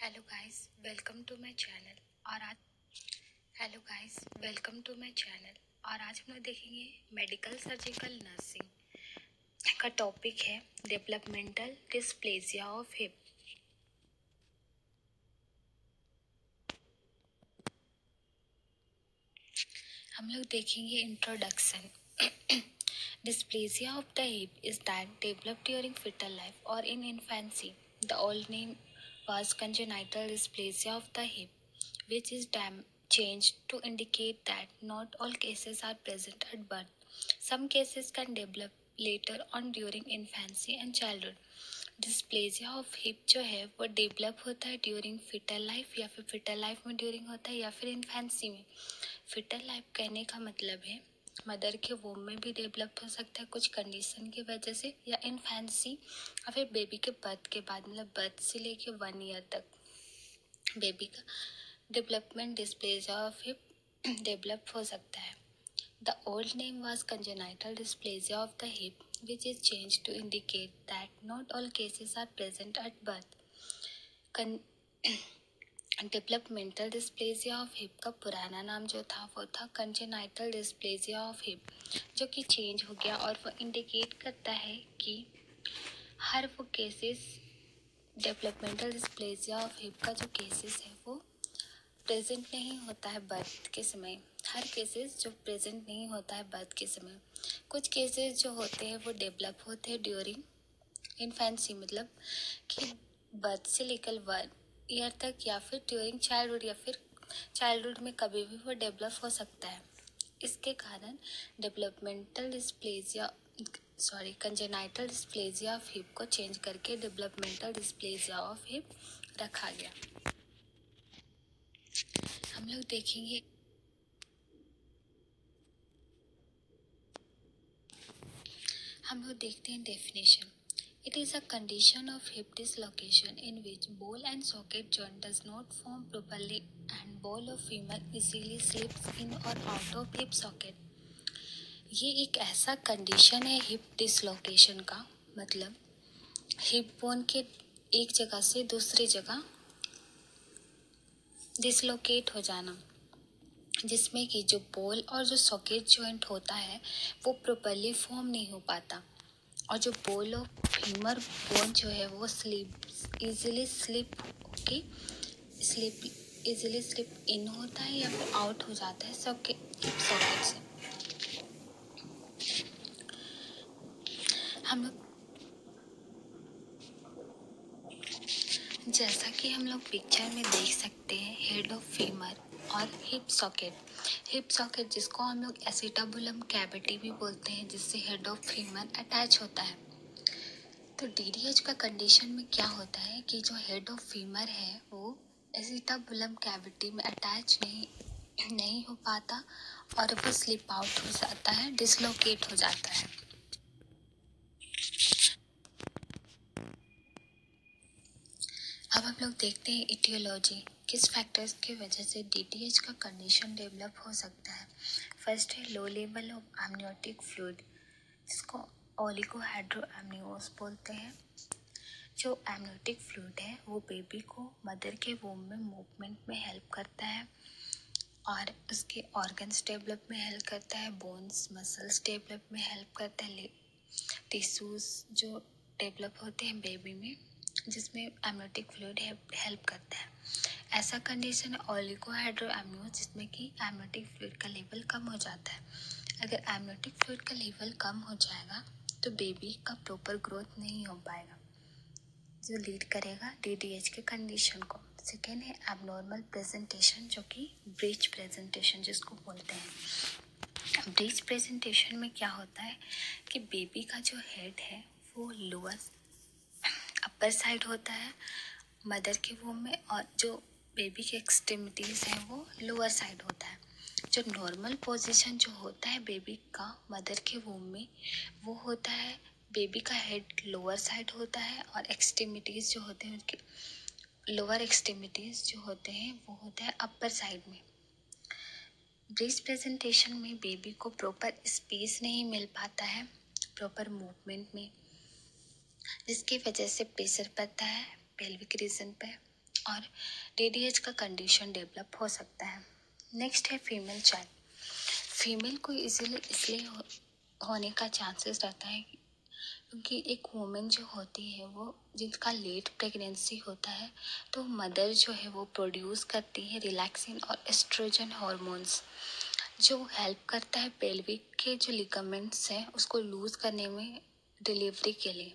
Hello guys welcome to my channel और आज hello guys welcome to my channel और आज हम लोग देखेंगे मेडिकल सर्जिकल नर्सिंग का टॉपिक है डेवलपमेंटल डिस्प्लेसिया ऑफ हिप। हम लोग देखेंगे introduction. Dysplasia of the hip is that developed during fetal life or in infancy. The old name was congenital dysplasia of the hip, which is changed to indicate that not all cases are present at birth. Some cases can develop later on during infancy and childhood. Dysplasia of hip जो है वो develop होता है during foetal life या फिर foetal life में during होता है या फिर इन्फेंसी में। फिटल लाइफ कहने का मतलब है मदर के वोम में भी डेवलप हो सकता है कुछ कंडीशन की वजह से, या इन्फेंसी या फिर बेबी के बर्थ के बाद, मतलब बर्थ से लेके 1 ईयर तक बेबी का development dysplasia of hip develop हो सकता है। The old name was congenital dysplasia of the hip, which is changed to indicate that not all cases are present at birth. Developmental dysplasia of hip का पुराना नाम जो था वो था कंजेनाइटल डिस्प्लेसिया ऑफ हिप, जो कि चेंज हो गया और वो इंडिकेट करता है कि हर वो cases developmental dysplasia of hip का जो केसेस है वो प्रेजेंट नहीं होता है बर्थ के समय। हर केसेस जो प्रेजेंट नहीं होता है बर्थ के समय, कुछ केसेस जो होते हैं वो डेवलप होते हैं ड्यूरिंग इन्फेंसी, मतलब कि बर्थ से लेकर 1 ईयर तक या फिर ड्यूरिंग चाइल्डहुड या फिर चाइल्डहुड में कभी भी वो डेवलप हो सकता है। इसके कारण developmental dysplasia congenital dysplasia of hip को चेंज करके डेवलपमेंटल डिस्प्लेसिया ऑफ हिप रखा गया। हम लोग देखेंगे हम लोग देखते हैं definition. It is a condition of hip dislocation in which ball and socket joint does not form properly and ball of femur easily slips in or out of hip socket. ये एक ऐसा कंडीशन है hip dislocation का, मतलब hip bone के एक जगह से दूसरी जगह डिसलोकेट हो जाना, जिसमें कि जो बॉल और जो सॉकेट जॉइंट होता है वो प्रॉपरली फॉर्म नहीं हो पाता और जो बॉल ऑफ फीमर बोन जो है वो इजीली स्लिप इन होता है या फिर आउट हो जाता है सॉकेट से। हम लोग जैसा कि हम लोग पिक्चर में देख सकते हैं हेड ऑफ फीमर और हिप सॉकेट जिसको हम लोग एसिटाबुलम कैविटी भी बोलते हैं, जिससे हेड ऑफ फीमर अटैच होता है। तो डीडीएच का कंडीशन में क्या होता है कि जो हेड ऑफ फीमर है वो एसिटाबुलम कैविटी में अटैच नहीं हो पाता और वो स्लिप आउट हो जाता है, डिसलोकेट हो जाता है। अब हम लोग देखते हैं इटियोलॉजी, किस फैक्टर्स की वजह से डीटीएच का कंडीशन डेवलप हो सकता है। फर्स्ट है लो लेवल ऑफ एमनियोटिक फ्लूइड, जिसको ओलिगोहाइड्रोएमनियोस बोलते हैं। जो एमनियोटिक फ्लूइड है वो बेबी को मदर के वोम में मूवमेंट में हेल्प करता है और उसके ऑर्गन्स डेवलप में हेल्प करता है, बोन्स मसल्स डेवलप में हेल्प करता है, टिश्यूज जो डेवलप होते हैं बेबी में जिसमें एमनियोटिक फ्लूइड हेल्प करता है। ऐसा कंडीशन है ओलिगोहाइड्रोएमनियोस, जिसमें कि एमनियोटिक फ्लूइड का लेवल कम हो जाता है। अगर एमनियोटिक फ्लूइड का लेवल कम हो जाएगा तो बेबी का प्रॉपर ग्रोथ नहीं हो पाएगा, जो लीड करेगा डीडीएच के कंडीशन को। सेकेंड है एबनॉर्मल प्रेजेंटेशन, जो कि ब्रीच प्रेजेंटेशन जिसको बोलते हैं। ब्रीच प्रेजेंटेशन में क्या होता है कि बेबी का जो हेड है वो लोअर अपर साइड होता है मदर के वोम में, और जो बेबी के एक्सट्रीमिटीज़ हैं वो लोअर साइड होता है। जो नॉर्मल पोजीशन जो होता है बेबी का मदर के वोम में वो होता है बेबी का हेड लोअर साइड होता है और एक्सट्रीमिटीज़ जो होते हैं उनके लोअर एक्सट्रीमिटीज़ जो होते हैं वो होते हैं अपर साइड में। ब्रीच प्रेजेंटेशन में बेबी को प्रॉपर स्पेस नहीं मिल पाता है प्रॉपर मूवमेंट में, जिसकी वजह से प्रेशर पड़ता है पेल्विक रीजन पे और DDH का कंडीशन डेवलप हो सकता है। नेक्स्ट है फीमेल चाइल्ड। फीमेल को इजीली इसलिए होने का चांसेस रहता है क्योंकि एक वुमेन जो होती है वो जिनका लेट प्रेगनेंसी होता है तो मदर जो है वो प्रोड्यूस करती है रिलैक्सिन और एस्ट्रोजन हार्मोन्स जो हेल्प करता है पेल्विक के जो लिगामेंट्स हैं उसको लूज करने में डिलीवरी के लिए।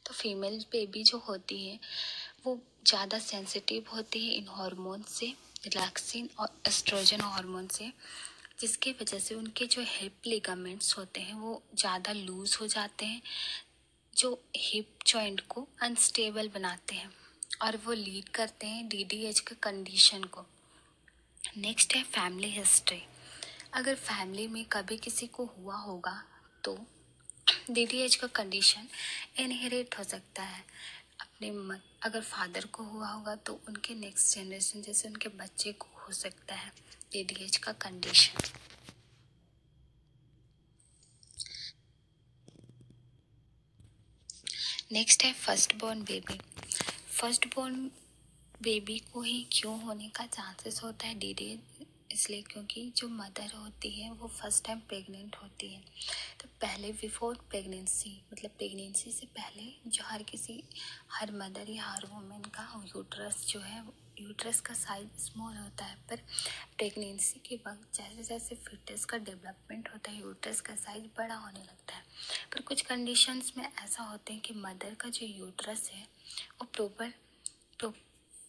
तो फीमेल बेबी जो होती है वो ज़्यादा सेंसिटिव होती है इन हार्मोन से, रिलैक्सिन और एस्ट्रोजन हार्मोन से, जिसकी वजह से उनके जो हिप लिगामेंट्स होते हैं वो ज़्यादा लूज हो जाते हैं जो हिप जॉइंट को अनस्टेबल बनाते हैं और वो लीड करते हैं DDH के कंडीशन को। नेक्स्ट है फैमिली हिस्ट्री। अगर फैमिली में कभी किसी को हुआ होगा तो DDH का कंडीशन इनहेरिट हो सकता है। अगर फादर को हुआ होगा तो उनके नेक्स्ट जनरेशन जैसे उनके बच्चे को हो सकता है DDH का कंडीशन। नेक्स्ट है first born baby. First born baby को ही क्यों होने का चांसेस होता है DDH, इसलिए क्योंकि जो मदर होती है वो फर्स्ट टाइम प्रेग्नेंट होती है। तो पहले बिफोर प्रेगनेंसी मतलब प्रेगनेंसी से पहले जो हर मदर या हर वुमेन का यूट्रस जो है यूट्रस का साइज स्मॉल होता है, पर प्रेगनेंसी के वक्त जैसे जैसे फिटस का डेवलपमेंट होता है यूट्रस का साइज बड़ा होने लगता है। पर कुछ कंडीशंस में ऐसा होता है कि मदर का जो यूट्रस है वो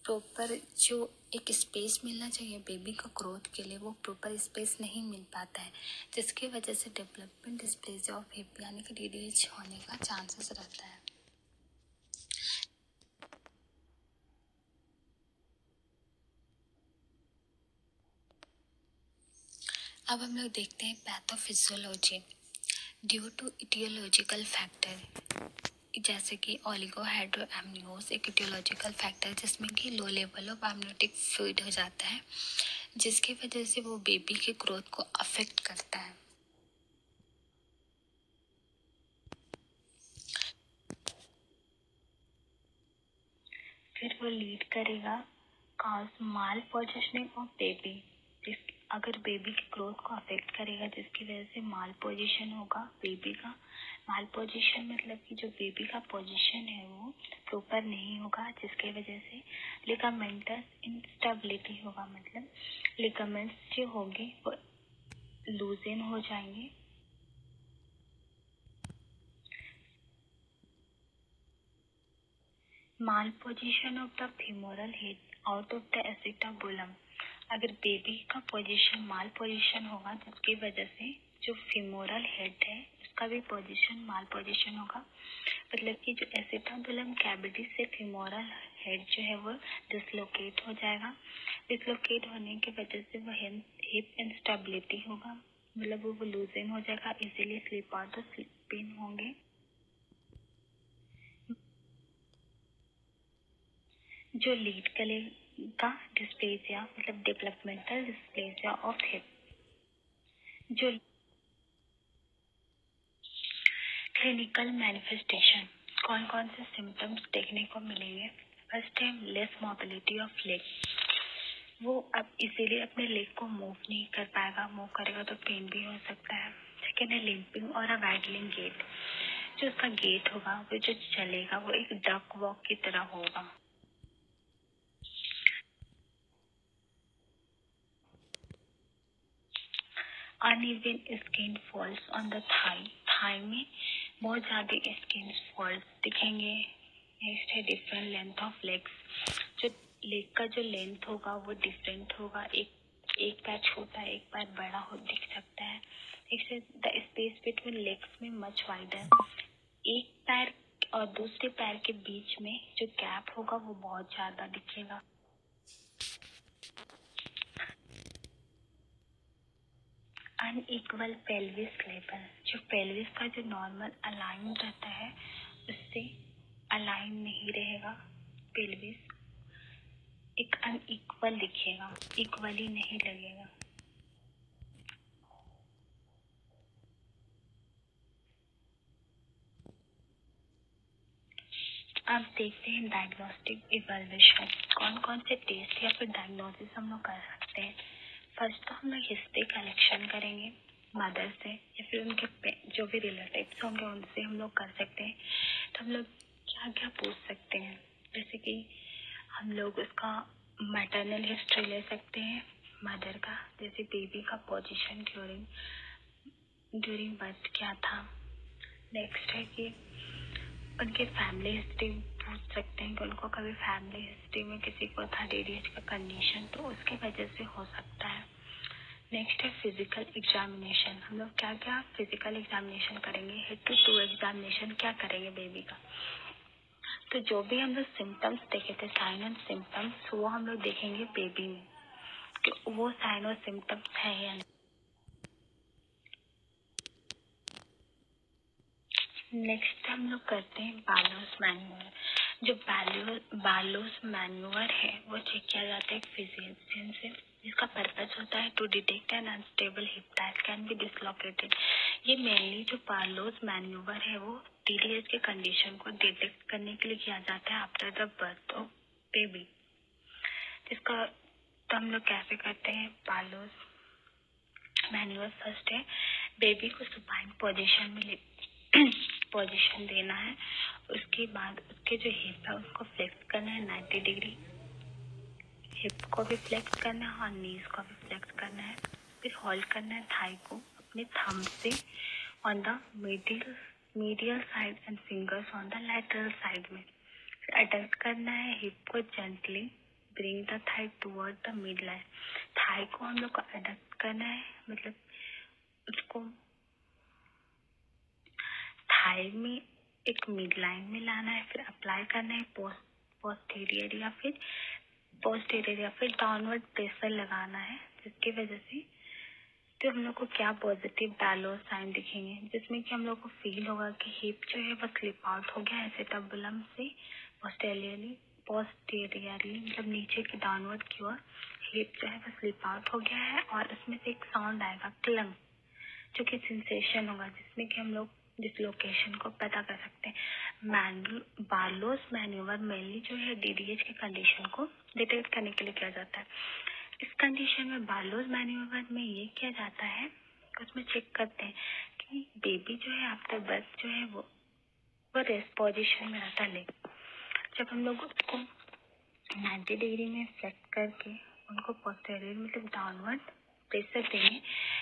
प्रॉपर जो एक स्पेस मिलना चाहिए बेबी का ग्रोथ के लिए वो प्रॉपर स्पेस नहीं मिल पाता है, जिसकी वजह से डेवलपमेंट डिस्प्लेसिया ऑफ हिप यानी कि DDH होने का चांसेस रहता है। अब हम लोग देखते हैं pathophysiology. Due to etiological factor जैसे कि ओलिगोहाइड्रोएमनियोज एक इटियोलॉजिकल फैक्टर जिसमें कि low level of amniotic fluid हो जाता है, जिसकी वजह से वो बेबी के ग्रोथ को अफेक्ट करता है। फिर वो लीड करेगा cause mall positioning of baby. अगर बेबी की ग्रोथ को अफेक्ट करेगा जिसकी वजह से माल पोजिशन होगा बेबी का। माल पोजिशन मतलब कि जो बेबी का पोजिशन है वो प्रॉपर नहीं होगा, जिसके वजह से लिगामेंटस इंस्टेबिलिटी होगा, मतलब लिगामेंट्स जो होंगे वो लूजन हो जाएंगे। Malposition of the femoral head out of the acetabulum. अगर बेबी का पोजीशन माल पोजीशन होगा जिसकी वजह से जो फीमोरल हेड है उसका भी पोजीशन माल पोजीशन होगा, मतलब कि जो एसिटाबुलम कैविटी से फीमोरल हेड जो है वो डिसलोकेट हो जाएगा। डिसलोकेट होने की वजह से वो हिप इंस्टेबिलिटी होगा, मतलब वो लूजन हो जाएगा, इजीली स्लिप आउट और स्लिप पेन होंगे। जो लीड करेगा डिस्प्लेसिया मतलब डेवलपमेंटल डिस्प्लेसिया ऑफ हिप। जो क्लिनिकल मैनिफेस्टेशन कौन कौन से सिम्टम्स देखने को मिलेंगे। फर्स्ट है लेस मोबिलिटी ऑफ लेग, वो अब इजीली अपने लेग को मूव नहीं कर पाएगा, मूव करेगा तो पेन भी हो सकता है। सेकेंड है लिम्पिंग और अ वैडलिंग गेट, जो उसका गेट होगा वो जो चलेगा वो एक डक वॉक की तरह होगा। Uneven skin folds on the thigh, thigh में बहुत ज़्यादा स्किन फॉल्स दिखेंगे। नेक्स्ट है डिफरेंट लेंथ ऑफ लेग्स, जो लेग का जो लेंथ होगा वो डिफरेंट होगा, एक पैर छोटा एक पैर बड़ा हो दिख सकता है। नेक्स्ट है द स्पेस बिटवीन लेग्स में मच वाइडर, एक पैर और दूसरे पैर के बीच में जो गैप होगा वो बहुत ज़्यादा दिखेगा। अनइक्वल पेल्विस लेवल, जो पेल्विस का जो नॉर्मल अलाइन रहता है उससे अलाइन नहीं रहेगा, पेल्विस एक अनइक्वल दिखेगा, इक्वली नहीं लगेगा। अब देखते हैं डायग्नोस्टिक इवैल्यूएशन। कौन कौन से टेस्ट या फिर डायग्नोसिस हम लोग कर सकते हैं। फर्स्ट तो हम लोग हिस्ट्री कलेक्शन करेंगे मदर से या फिर उनके जो भी रिलेटिव्स होंगे उनसे हम लोग कर सकते हैं। तो हम लोग क्या क्या पूछ सकते हैं, जैसे कि हम लोग उसका मैटरनल हिस्ट्री ले सकते हैं मदर का, जैसे बेबी का पोजीशन ड्यूरिंग बर्थ क्या था। नेक्स्ट है कि उनके फैमिली हिस्ट्री पूछ सकते हैं कि उनको कभी फैमिली हिस्ट्री में किसी को था DDH का कंडीशन, तो उसकी वजह से हो सकता है। नेक्स्ट है फिजिकल एग्जामिनेशन। हम लोग क्या क्या फिजिकल एग्जामिनेशन करेंगे, हेड टू टू एग्जामिनेशन क्या करेंगे बेबी का। तो जो भी हम लोग सिम्टम्स देखे थे, साइन एंड सिम्टम्स, वो हम लोग देखेंगे बेबी में कि वो साइन और सिम्टम्स है या नहीं। नेक्स्ट हम लोग करते हैं बालोस मैन्यूअर। जो बालोस मैन्यूअर है वो चेक किया जाता है एक फिजिशियन से, जिसका पर्पस होता है to detect an unstable hip that can be dislocated. ये मेनली जो बालोस मैन्यूअर है वो DDH के कंडीशन को डिटेक्ट करने के लिए किया जाता है after the birth of baby. इसका तो हम लोग कैसे करते हैं बालोस मैन्यूअर। फर्स्ट है बेबी को सुपाइन पोजीशन में पोजीशन देना है। उसके बाद उसके जो हिप है उसको फ्लेक्स करना है 90 डिग्री, हिप को भी फ्लेक्स करना है और नीज को भी फ्लेक्स करना है। फिर होल्ड करना है थाई को अपने थंब से on the medial side and fingers on the lateral side में। फिर अडक्ट करना है हिप को gently, bring the thigh toward the midline. Thigh को हम लोग को अडक्ट करना है, मतलब उसको थाई में एक मिड लाइन में लाना है। फिर अप्लाई करना है पोस्टीरियर या फिर डाउनवर्ड प्रेशर लगाना है, जिसकी वजह से तो हम लोग को क्या पॉजिटिव बालोस साइन दिखेंगे, जिसमें कि हम लोग को फील होगा कि हिप जो है वो स्लिप आउट हो गया है एसेटबुलम से पोस्टीरियरली, मतलब नीचे की डाउनवर्ड की ओर हिप जो है वो स्लिप आउट हो गया है। और उसमें से एक साउंड आएगा क्लंग, जो कि सेंसेशन होगा, जिसमें कि हम लोग डिसलोकेशन को पता कर सकते हैं। बालोस मैन्यूवर मेनली जो है DDH के कंडीशन को डिटेक्ट करने के लिए किया जाता है। इस कंडीशन में बालोस मैन्यूवर में ये किया जाता है, उसमें चेक करते हैं कि बेबी जो है आफ्टर बर्थ जो है वो रेस्ट पोजीशन में रहता है। जब हम लोग उसको 90 डिग्री में फ्लेक्स करके उनको पोस्टीरियर मतलब डाउनवर्ड प्रेशर देंगे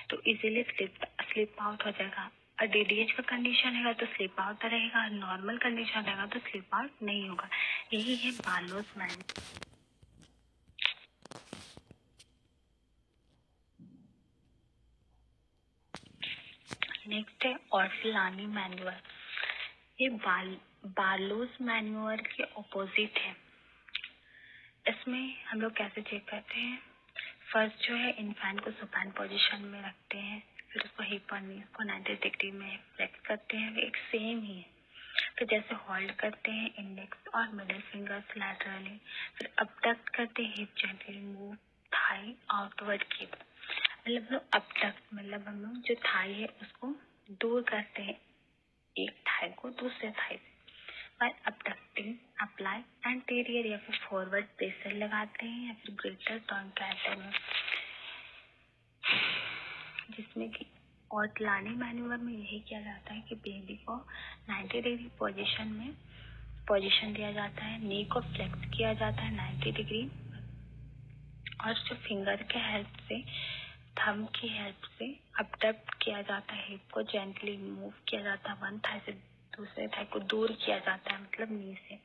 तो इजीली स्लिप आउट हो जाएगा। और DDH का कंडीशन रहेगा तो स्लिप आउट रहेगा, नॉर्मल कंडीशन रहेगा तो स्लिप आउट नहीं होगा। यही है बालोस मैन्यूवर। नेक्स्ट है ऑर्फिलानी मैन्यूअर। ये बालोस मैन्यूअर के ऑपोजिट है। इसमें हम लोग कैसे चेक करते हैं, फर्स्ट जो है इन्फेंट को सुपाइन पोजीशन में रखते हैं, फिर उसको हिप और नीज को 90 डिग्री में फ्लेक्स करते हैं, एक सेम ही है। फिर जैसे होल्ड करते हैं इंडेक्स और मिडिल फिंगर्स लैटरली, फिर अबडक्ट करते हैं hip gently move thigh outward की, मतलब लोग अबडक्ट मतलब हम लोग जो थाई है उसको दूर करते हैं एक थाई को दूसरे थाई से। बाय अबडक्टिंग अप्लाई एंटीरियर या फिर फॉरवर्ड प्रेशर लगाते हैं या फिर ग्रेटर टॉन्कैट में, जिसमें कि ऑर्टलानी मैन्यूवर में यही किया जाता है कि बेबी को 90 डिग्री पोजीशन दिया जाता है, नी को फ्लेक्स किया जाता है 90 डिग्री और जो फिंगर के हेल्प से थंब की हेल्प से अबडक्ट किया जाता है, हिप को जेंटली मूव किया जाता है, वन थाई से दूसरे थाई को दूर किया जाता है, मतलब नी से।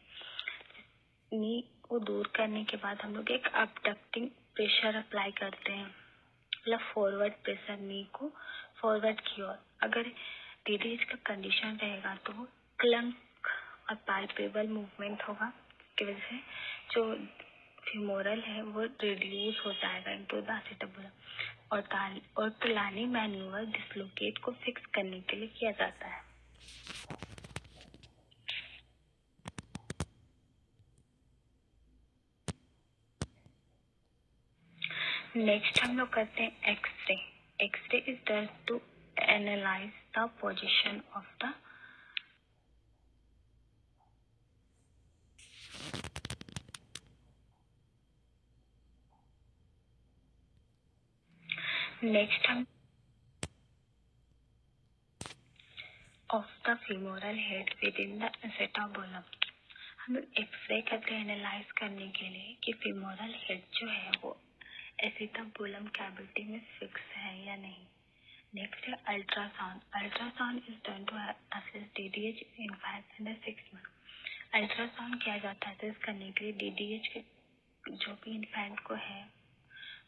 नी को दूर करने के बाद हम लोग एक अबडक्टिंग प्रेशर अप्लाई करते हैं, मतलब फॉरवर्ड प्रेशर, नी को फॉरवर्ड की ओर। अगर DDH का कंडीशन रहेगा तो वो क्लंक और पाल्पेबल मूवमेंट होगा, जिसकी वजह से जो फिमोरल है वो रिड्यूस हो जाएगा इनटू द एसेटबुलम। और टुलानी मैन्यूवर डिसलोकेट को फिक्स करने के लिए किया जाता है। नेक्स्ट हम लोग करते हैं x-ray. X-ray is done to analyse the position of the next हम of the femoral head within the acetabulum, हम लोग एक्सरे करते हैं एनालाइज करने के लिए कि फीमोरल हेड जो है वो एसेटाबुलम कैविटी में फिक्स है या नहीं। नेक्स्ट है ultrasound. Ultrasound is done to assess DDH in infants under 6 month. Ultrasound किया जाता है असेस करने के लिए डीडीएच के जो भी इन्फेंट को है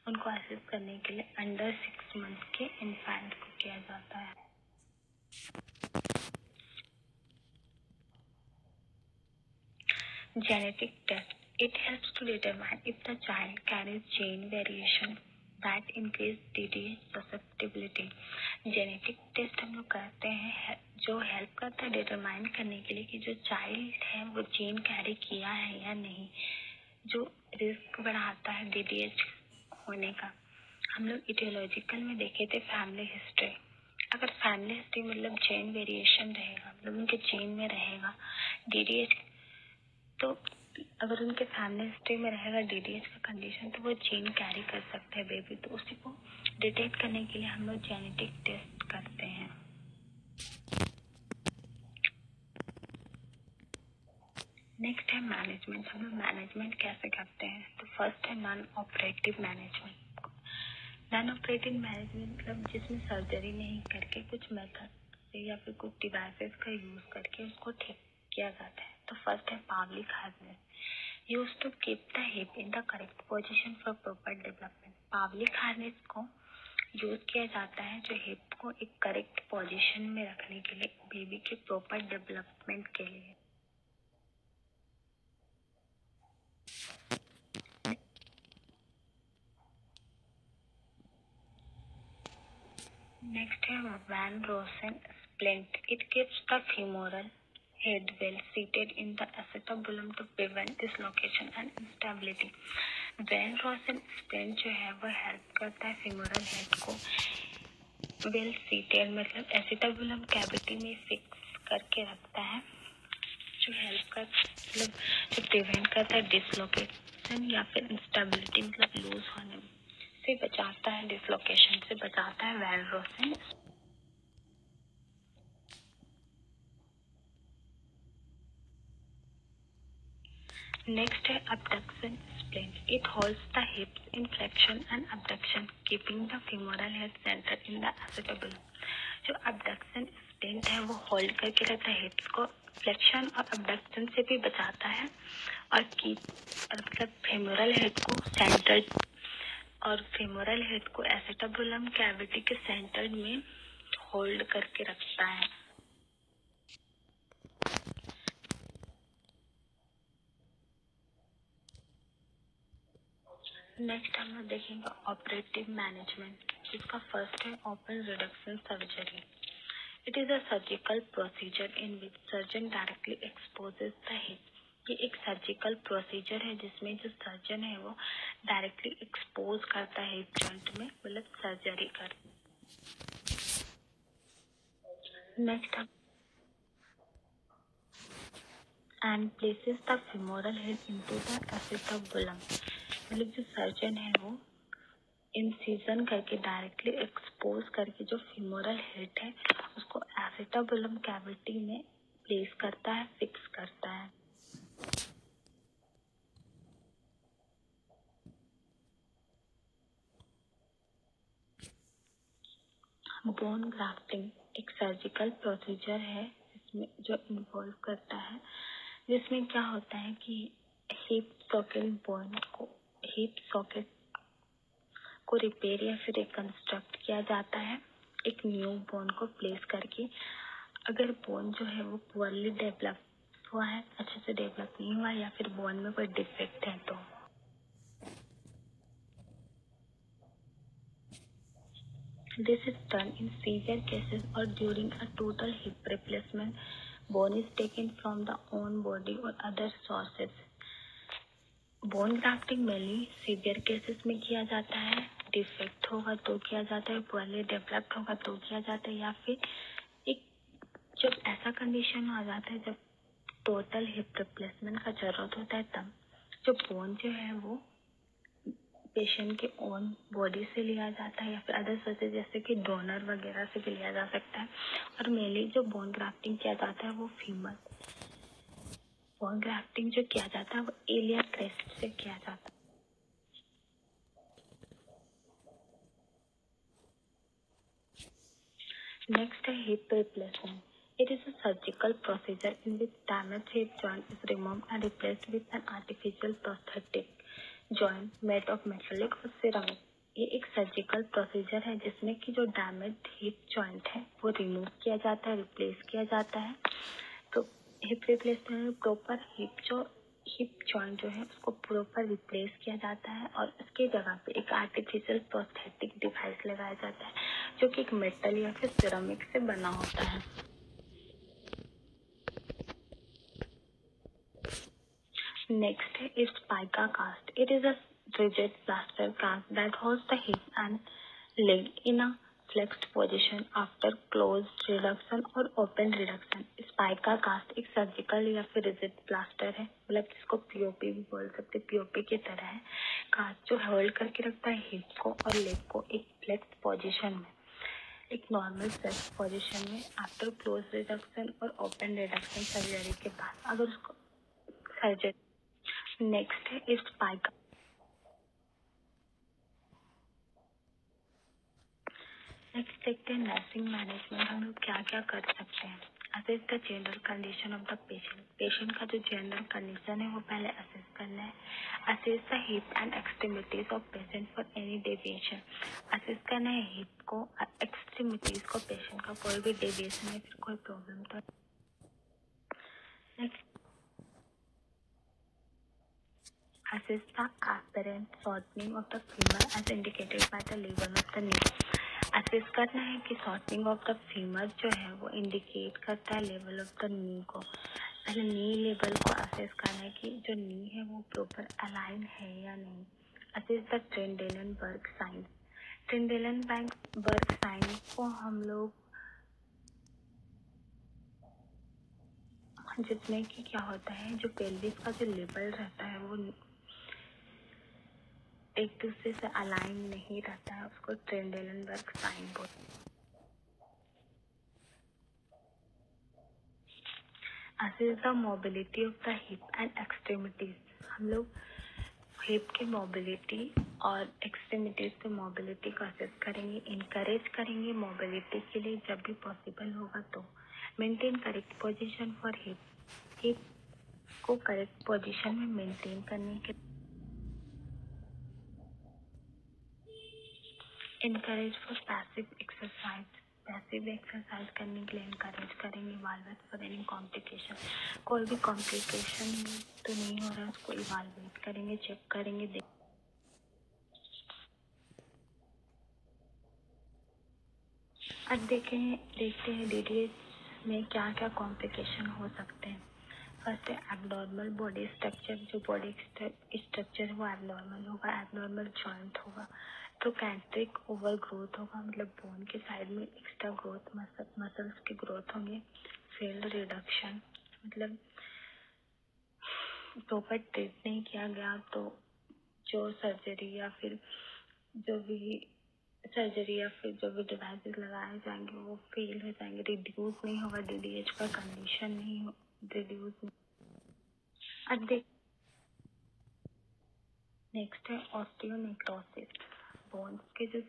उनको असेस करने के लिए अंडर 6 मंथ के इन्फेंट को किया जाता है। Genetic test. It helps to determine if the child carries gene variation that increase DDH susceptibility. Genetic test हम लोग करते हैं जो हेल्प करता है डिटरमाइन करने के लिए कि जो चाइल्ड है वो जीन कैरी किया है या नहीं, जो रिस्क बढ़ाता है DDH होने का। हम लोग इटियोलॉजिकल में देखे थे फैमिली हिस्ट्री। अगर फैमिली हिस्ट्री मतलब जीन वेरिएशन रहेगा, मतलब उनके जीन में रहेगा DDH, तो अगर उनके फैमिली हिस्ट्री में रहेगा डीडीएच का कंडीशन तो वो जीन कैरी कर सकते हैं बेबी। तो उसी को डिटेक्ट करने के लिए हम लोग जेनेटिक टेस्ट करते हैं। नेक्स्ट है मैनेजमेंट। हम लोग मैनेजमेंट कैसे करते हैं? तो फर्स्ट है non operative management. Non operative management मतलब जिसमें सर्जरी नहीं करके कुछ मेथड से या फिर कुछ डिवाइसेस का यूज करके उसको ठीक किया जाता है। तो फर्स्ट है Pavlik harness, use to keep the hip in the correct position for proper development. Pavlik harness को यूज किया जाता है जो हिप को एक करेक्ट पोजीशन में रखने के लिए बेबी के प्रॉपर डेवलपमेंट के लिए। नेक्स्ट है von Rosen splint. It keeps the femoral head well seated in the acetabulum to prevent dislocation and instability. Von Rosen splint जो है वो हेल्प करता है femoral head को वेल सीटेड मतलब एसिटाबुलम कैविटी में फिक्स करके रखता है, जो हेल्प कर मतलब जो प्रिवेंट करता है डिसलोकेशन या फिर इंस्टेबिलिटी मतलब लूज होने से बचाता है, डिसलोकेशन से बचाता है वैन रोसन। नेक्स्ट है abduction splint. It holds the hips in flexion and abduction, keeping the femoral head centered in the acetabulum. जो abduction splint है वो होल्ड करके रखता है हिप्स को, फ्लेक्शन और abduction से भी बचाता है और मतलब फेमोरल हेड को सेंटर्ड और फेमोरल हेड को एसेटाबुलम कैविटी के सेंटर में होल्ड करके रखता है। नेक्स्ट हम लोग देखेंगे ऑपरेटिव मैनेजमेंट, जिसका फर्स्ट है open reduction surgery. It is a surgical procedure in which surgeon directly exposes the hip. ये एक सर्जिकल प्रोसीजर है जिसमें जो सर्जन है वो डायरेक्टली एक्सपोज करता है हिप जॉइंट में, मतलब सर्जरी कर। Next and places the femoral head into the acetabulum, मतलब जो सर्जन है वो इंसिजन करके डायरेक्टली एक्सपोज करके जो femoral हेड है उसको एसिटाबुलम कैविटी में प्लेस करता है, फिक्स करता है। बोन ग्राफ्टिंग एक सर्जिकल प्रोसीजर है जिसमें जो इन्वॉल्व करता है, जिसमें क्या होता है कि हिप सॉकेट को रिपेयर या फिर रिकंस्ट्रक्ट किया जाता है एक न्यू बोन को प्लेस करके। अगर बोन जो है वो पुअरली डेवलप हुआ है, अच्छे से डेवलप नहीं हुआ या फिर बोन में कोई डिफेक्ट है तो। This is done in severe cases or during a total hip replacement. Bone is taken from the own body or other sources. Bone grafting mainly severe cases में किया जाता है, डिफेक्ट होगा तो किया जाता है, पुअरली डेवलप्ड होगा तो किया जाता है, या फिर एक जब ऐसा कंडीशन आ जाता है जब टोटल हिप रिप्लेसमेंट का जरूरत होता है तब जो बोन जो है वो पेशेंट के ओन बॉडी से लिया जाता है या फिर अदर सोर्सेज जैसे कि डोनर वगैरह से भी लिया जा सकता है। और मेनली जो बोन ग्राफ्टिंग किया जाता है वो फीमर बोन ग्राफ्टिंग जो किया जाता है वो एलियन क्रेस्ट से किया जाता है। नेक्स्ट है hip replacement. It is a surgical procedure in which damaged hip joint is removed and replaced with an artificial prosthetic joint made of metallic or ceramic. ये एक सर्जिकल प्रोसीजर है जिसमें कि जो डैमेज हिप जॉइंट है वो remove किया जाता है, रिप्लेस किया जाता है। तो हिप रिप्लेसमेंट में प्रॉपर हिप जॉइंट जो है उसको प्रॉपर रिप्लेस किया जाता है और उसकी जगह पे एक आर्टिफिशियल प्रोस्थेटिक डिवाइस लगाया जाता है जो कि एक मेटल या फिर सिरामिक से बना होता है। नेक्स्ट है spica cast. It is a rigid plaster cast that holds the hip and leg in a flexed position after closed reduction or open reduction. Spica cast एक सर्जिकल या फिर रिजिड प्लास्टर है, मतलब जिसको पीओपी भी बोल सकते, पीओपी की तरह है। कास्ट जो होल्ड करके रखता है हिप को और लेग को एक फ्लेक्स्ड पोजीशन में, एक नॉर्मल फ्लेक्स पोजीशन में आफ्टर क्लोज रिडक्शन और ओपन रिडक्शन सर्जरी के बाद अगर उसको सर्जरी। नेक्स्ट है स्पाइका. नेक्स्ट देखते हैं नर्सिंग मैनेजमेंट हम लोग क्या क्या कर सकते हैं. Assess the general condition of the patient. Patient का जो जनरल कंडीशन है वो पहले असेस करना है. Assess the hip and extremities of patient for any deviation. Assess करना है हिप को और एक्सट्रीमिटीज को, पेशेंट का कोई भी डेविएशन है फिर कोई प्रॉब्लम तो. Next assess the apparent shortening of the femur as indicated by the level of the knee. Assess करना है कि शॉर्टनिंग ऑफ द फीमर जो है वो इंडिकेट करता है लेवल ऑफ द नी को. पहले नी लेवल को असेस करना है कि जो नी है वो प्रॉपर अलाइन है या नहीं. Assess the Trendelenburg sign. Trendelenburg sign को हम लोग जिसमें कि क्या होता है जो पेल्विस का जो लेवल रहता है वो एक दूसरे से अलाइन नहीं रहता है, उसको ट्रेंडेलनबर्ग साइन बोलते हैं. Assess the mobility of the hip and extremities. हम लोग हिप की मोबिलिटी और एक्सट्रीमिटीज की मोबिलिटी को असेस करेंगे, इनकरेज करेंगे मोबिलिटी के लिए जब भी पॉसिबल होगा. तो maintain correct position for hip को करेक्ट पोजीशन में मेंटेन करने के. Encourage for passive exercise. Passive exercise करने के लिए इनकरेज करेंगे. इवाल्वेट फॉर एनी कॉम्प्लिकेशन. कोई भी कॉम्प्लिकेशन तो नहीं हो रहा है उसको इवाल्वेट करेंगे, चेक करेंगे. अब देखते हैं डीडीएच में क्या क्या कॉम्प्लिकेशन हो सकते हैं. फर्स्ट है एबनॉर्मल बॉडी स्ट्रक्चर. जो बॉडी स्ट्रक्चर है वो एबनॉर्मल होगा, एबनॉर्मल जॉइंट होगा. ट्रोकैंट्रिक ओवर ग्रोथ होगा, मतलब बोन के साइड में एक्स्ट्रा ग्रोथ, मसल्स की ग्रोथ होंगे. फेल्ड रिडक्शन, मतलब प्रॉपर ट्रीट नहीं किया गया तो जो सर्जरी या फिर जो भी डिवाइसेस लगाए जाएंगे वो फेल हो जाएंगे, रिड्यूस नहीं होगा, डीडीएच का कंडीशन नहीं हो रिड्यूस. अब देख नेक्स्ट है ऑस्टियोनेक्रोसिस. बोन्स के जो